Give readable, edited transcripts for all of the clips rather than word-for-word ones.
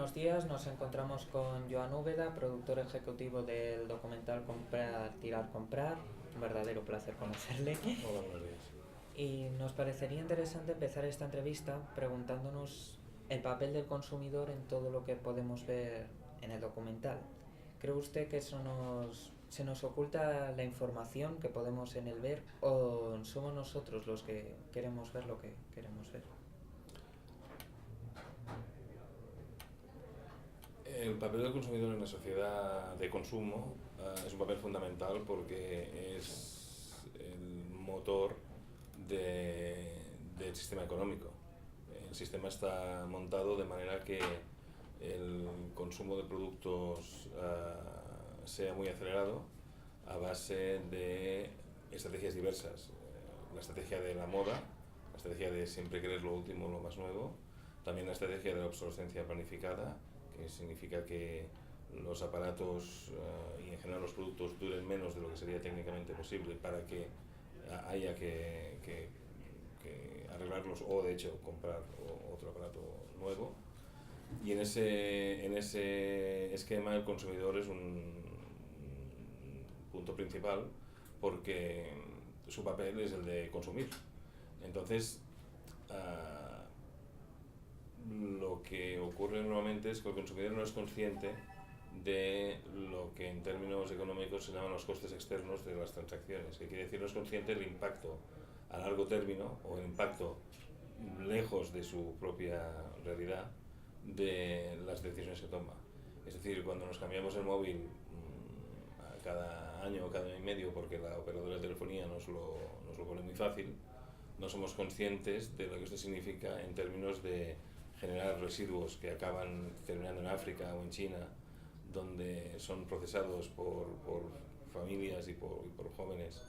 Buenos días, nos encontramos con Joan Úbeda, productor ejecutivo del documental Comprar, Tirar, Comprar. Un verdadero placer conocerle. Hola, buenos días. Y nos parecería interesante empezar esta entrevista preguntándonos el papel del consumidor en todo lo que podemos ver en el documental. ¿Cree usted que se nos oculta la información que podemos en él ver o somos nosotros los que queremos ver lo que queremos ver? El papel del consumidor en la sociedad de consumo es un papel fundamental porque es el motor del sistema económico. El sistema está montado de manera que el consumo de productos sea muy acelerado a base de estrategias diversas. La estrategia de la moda, la estrategia de siempre querer lo último, lo más nuevo, también la estrategia de la obsolescencia planificada, que significa que los aparatos y en general los productos duren menos de lo que sería técnicamente posible para que haya que arreglarlos o de hecho comprar otro aparato nuevo. Y en ese esquema el consumidor es un punto principal porque su papel es el de consumir. Entonces, lo que ocurre normalmente es que el consumidor no es consciente de lo que en términos económicos se llaman los costes externos de las transacciones, que quiere decir no es consciente del impacto a largo término o el impacto lejos de su propia realidad de las decisiones que toma. Es decir, cuando nos cambiamos el móvil cada año o cada año y medio porque la operadora de telefonía nos lo pone muy fácil, no somos conscientes de lo que esto significa en términos de generar residuos que acaban terminando en África o en China, donde son procesados por familias y por jóvenes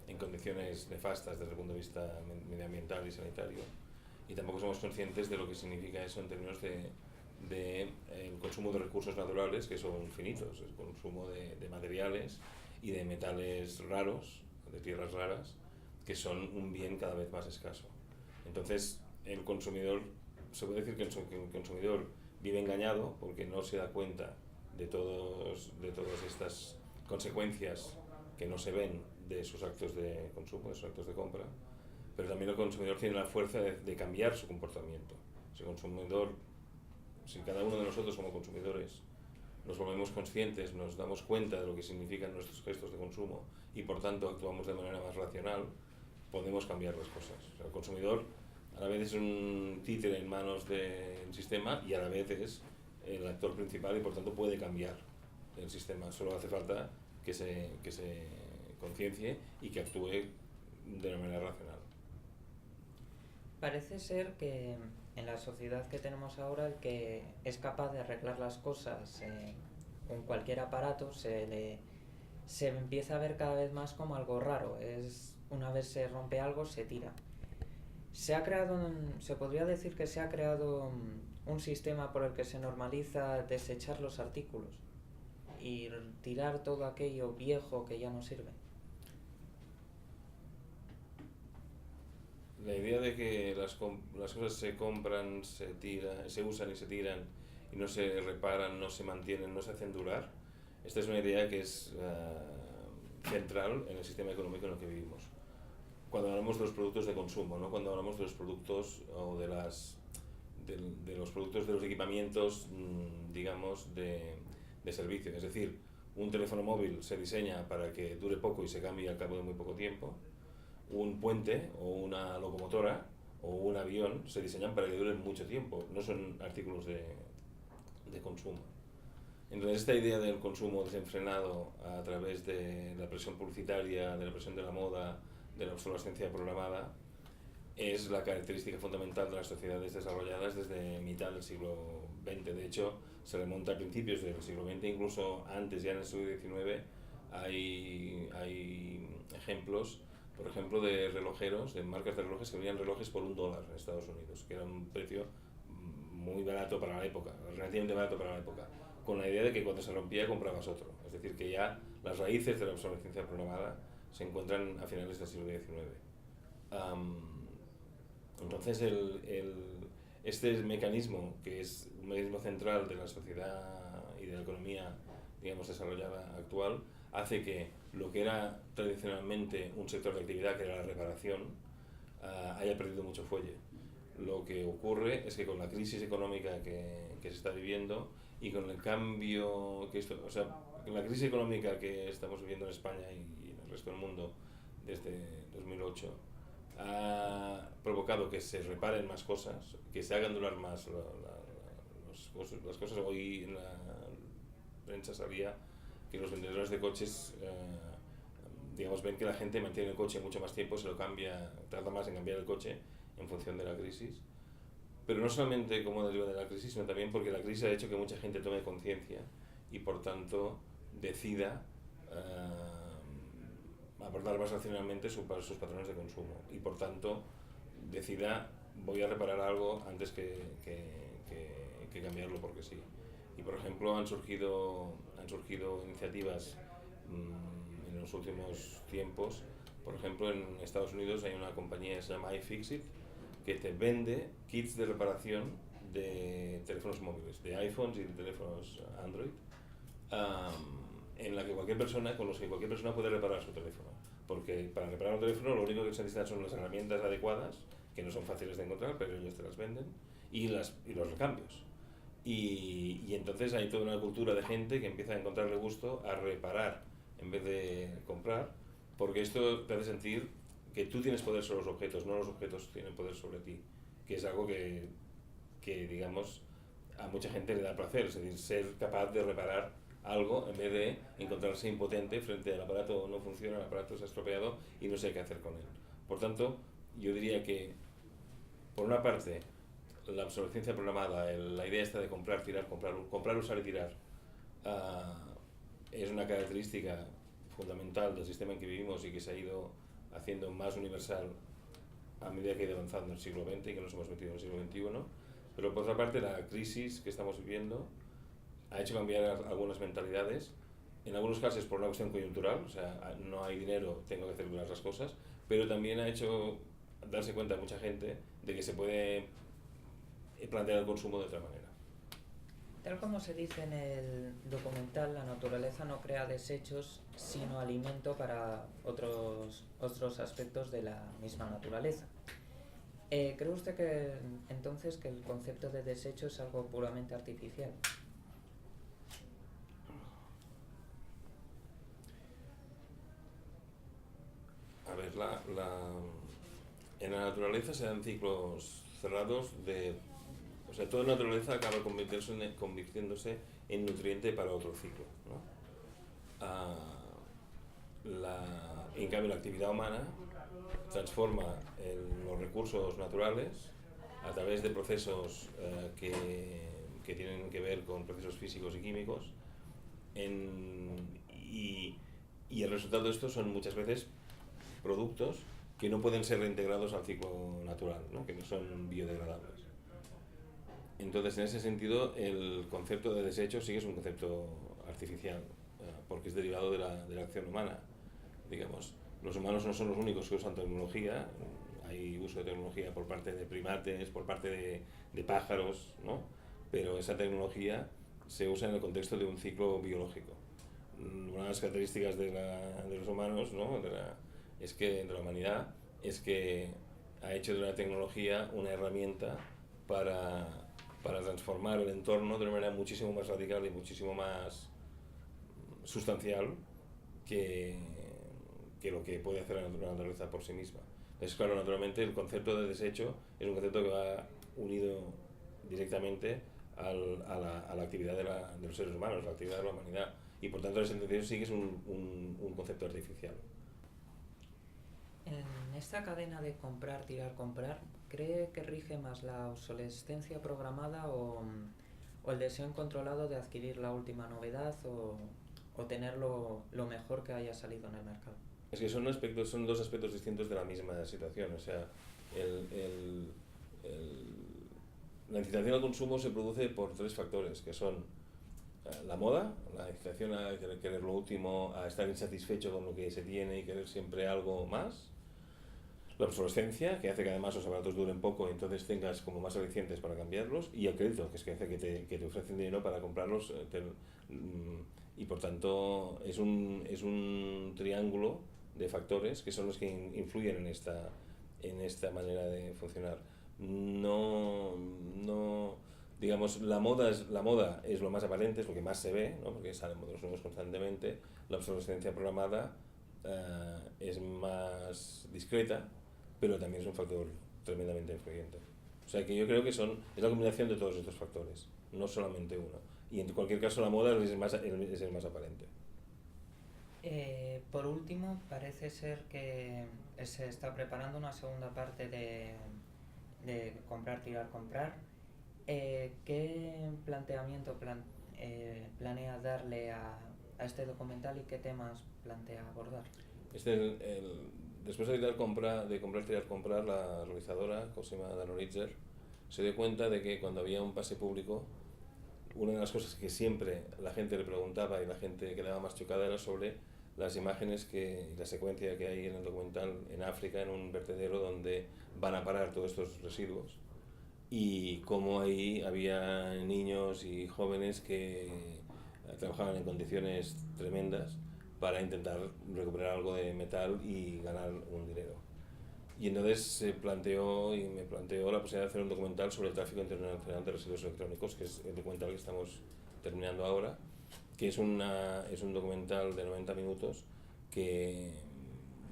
en condiciones nefastas desde el punto de vista medioambiental y sanitario. Y tampoco somos conscientes de lo que significa eso en términos de el consumo de recursos naturales que son finitos, el consumo de materiales y de metales raros, de tierras raras, que son un bien cada vez más escaso. Entonces, el consumidor, se puede decir que el consumidor vive engañado porque no se da cuenta de todas estas consecuencias que no se ven de sus actos de consumo, de sus actos de compra, pero también el consumidor tiene la fuerza de cambiar su comportamiento. Si cada uno de nosotros como consumidores nos volvemos conscientes, nos damos cuenta de lo que significan nuestros gestos de consumo y por tanto actuamos de manera más racional, podemos cambiar las cosas. O sea, el consumidor a la vez es un títere en manos del sistema y a la vez es el actor principal y por tanto puede cambiar el sistema. Solo hace falta que se conciencie y que actúe de una manera racional. Parece ser que en la sociedad que tenemos ahora el que es capaz de arreglar las cosas con cualquier aparato se empieza a ver cada vez más como algo raro. Una vez se rompe algo, se tira. Se podría decir que se ha creado un sistema por el que se normaliza desechar los artículos y tirar todo aquello viejo que ya no sirve. La idea de que las cosas se compran, se usan y se tiran y no se reparan, no se mantienen, no se hacen durar, esta es una idea que es central en el sistema económico en el que vivimos. Cuando hablamos de los productos de consumo, no cuando hablamos de los productos o de los productos de los equipamientos, digamos, de servicio. Es decir, un teléfono móvil se diseña para que dure poco y se cambie al cabo de muy poco tiempo. Un puente o una locomotora o un avión se diseñan para que duren mucho tiempo, no son artículos de consumo. Entonces esta idea del consumo desenfrenado a través de la presión publicitaria, de la presión de la moda, de la obsolescencia programada, es la característica fundamental de las sociedades desarrolladas desde mitad del siglo XX. De hecho, se remonta a principios del siglo XX, incluso antes, ya en el siglo XIX, hay ejemplos, por ejemplo, de relojeros, de marcas de relojes que vendían relojes por $1 en Estados Unidos, que era un precio muy barato para la época, relativamente barato para la época, con la idea de que cuando se rompía comprabas otro. Es decir, que ya las raíces de la obsolescencia programada se encuentran a finales del siglo XIX. Entonces este mecanismo, que es un mecanismo central de la sociedad y de la economía, digamos, desarrollada actual, hace que lo que era tradicionalmente un sector de actividad, que era la reparación, haya perdido mucho fuelle. Lo que ocurre es que con la crisis económica que se está viviendo y con el cambio que esto, o sea, con la crisis económica que estamos viviendo en España y en el resto del mundo desde 2008, ha provocado que se reparen más cosas, que se hagan durar más las cosas. Hoy en la prensa salía que los vendedores de coches, digamos, ven que la gente mantiene el coche mucho más tiempo, se lo cambia, tarda más en cambiar el coche en función de la crisis. Pero no solamente como deriva de la crisis, sino también porque la crisis ha hecho que mucha gente tome conciencia y por tanto decida abordar más racionalmente sus patrones de consumo y por tanto decida voy a reparar algo antes que cambiarlo porque sí. Y por ejemplo han surgido iniciativas en los últimos tiempos. Por ejemplo, en Estados Unidos hay una compañía que se llama iFixit que te vende kits de reparación de teléfonos móviles, de iPhones y de teléfonos Android, en la que con los que cualquier persona puede reparar su teléfono. Porque para reparar un teléfono lo único que se necesitan son las herramientas adecuadas, que no son fáciles de encontrar, pero ellos te las venden, y los recambios. Y entonces hay toda una cultura de gente que empieza a encontrarle gusto a reparar en vez de comprar, porque esto te hace sentir que tú tienes poder sobre los objetos, no los objetos tienen poder sobre ti, que es algo que digamos, a mucha gente le da placer, es decir, ser capaz de reparar algo en vez de encontrarse impotente frente al aparato no funciona, el aparato se ha estropeado y no sé qué hacer con él. Por tanto, yo diría que, por una parte, la obsolescencia programada, la idea esta de comprar, tirar, comprar, usar y tirar, es una característica fundamental del sistema en que vivimos y que se ha ido haciendo más universal a medida que ha ido avanzando el siglo XX y que nos hemos metido en el siglo XXI. Pero por otra parte, la crisis que estamos viviendo ha hecho cambiar algunas mentalidades, en algunos casos por una cuestión coyuntural, o sea, no hay dinero, tengo que hacer durar las cosas, pero también ha hecho darse cuenta a mucha gente de que se puede plantear el consumo de otra manera. Tal como se dice en el documental, la naturaleza no crea desechos, sino alimento para otros aspectos de la misma naturaleza. ¿Cree usted que entonces que el concepto de desecho es algo puramente artificial? A ver, en la naturaleza se dan ciclos cerrados o sea, toda la naturaleza acaba convirtiéndose en nutriente para otro ciclo, ¿no? En cambio, la actividad humana transforma los recursos naturales a través de procesos que tienen que ver con procesos físicos y químicos y el resultado de esto son muchas veces productos que no pueden ser reintegrados al ciclo natural, ¿no? Que no son biodegradables. Entonces, en ese sentido, el concepto de desecho sí que es un concepto artificial, porque es derivado de la acción humana. Digamos, los humanos no son los únicos que usan tecnología, hay uso de tecnología por parte de primates, por parte de pájaros, ¿no? Pero esa tecnología se usa en el contexto de un ciclo biológico. Una de las características de los humanos, ¿no? de la humanidad, es que ha hecho de la tecnología una herramienta para transformar el entorno de una manera muchísimo más radical y muchísimo más sustancial que lo que puede hacer la naturaleza por sí misma. Entonces, claro, naturalmente el concepto de desecho es un concepto que va unido directamente a la actividad de los seres humanos, la actividad de la humanidad, y por tanto el sentido sí que es un concepto artificial. En esta cadena de comprar, tirar, comprar, ¿cree que rige más la obsolescencia programada o el deseo incontrolado de adquirir la última novedad o tener lo mejor que haya salido en el mercado? Es que son dos aspectos distintos de la misma situación. O sea, la incitación al consumo se produce por tres factores, que son la moda, la incitación a querer lo último, a estar insatisfecho con lo que se tiene y querer siempre algo más. la obsolescencia, que hace que además los aparatos duren poco y entonces tengas como más alicientes para cambiarlos, y el crédito, que es que hace que te ofrecen dinero para comprarlos, y por tanto es un triángulo de factores que son los que influyen en esta manera de funcionar. No, no, digamos, la moda es lo más aparente, es lo que más se ve, ¿no? Porque salen modelos nuevos constantemente. La obsolescencia programada es más discreta, pero también es un factor tremendamente influyente. O sea que yo creo que es la combinación de todos estos factores, no solamente uno. Y en cualquier caso la moda es el más aparente. Por último, parece ser que se está preparando una segunda parte de comprar, tirar, comprar. ¿Qué planteamiento planea darle a este documental y qué temas plantea abordar? Después de comprar, tirar, comprar, la realizadora Cosima Danoritzer se dio cuenta de que cuando había un pase público, una de las cosas que siempre la gente le preguntaba y la gente quedaba más chocada era sobre las imágenes y la secuencia que hay en el documental en África, en un vertedero donde van a parar todos estos residuos, y cómo ahí había niños y jóvenes que trabajaban en condiciones tremendas para intentar recuperar algo de metal y ganar un dinero. Y entonces me planteó la posibilidad de hacer un documental sobre el tráfico internacional de residuos electrónicos, que es el documental que estamos terminando ahora, que es un documental de 90 minutos que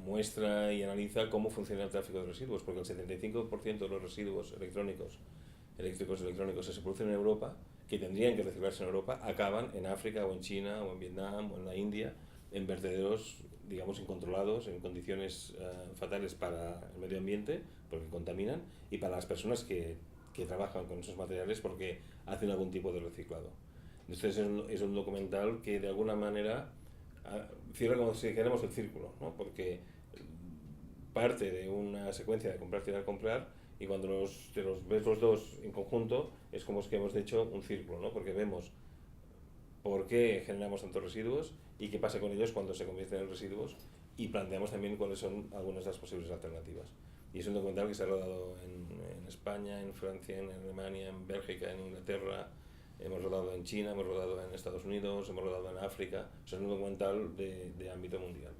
muestra y analiza cómo funciona el tráfico de residuos, porque el 75% de los residuos eléctricos que se producen en Europa, que tendrían que reciclarse en Europa, acaban en África o en China o en Vietnam o en la India, en vertederos, digamos, incontrolados, en condiciones fatales para el medio ambiente, porque contaminan, y para las personas que trabajan con esos materiales porque hacen algún tipo de reciclado. Entonces es un documental que de alguna manera cierra, como si dijéramos, el círculo, ¿no? Porque parte de una secuencia de comprar, tirar, comprar, y cuando te los ves los dos en conjunto es como que hemos hecho un círculo, ¿no? Porque vemos por qué generamos tantos residuos y qué pasa con ellos cuando se convierten en residuos, y planteamos también cuáles son algunas de las posibles alternativas. Y es un documental que se ha rodado en España, en Francia, en Alemania, en Bélgica, en Inglaterra, hemos rodado en China, hemos rodado en Estados Unidos, hemos rodado en África. O sea, es un documental de ámbito mundial.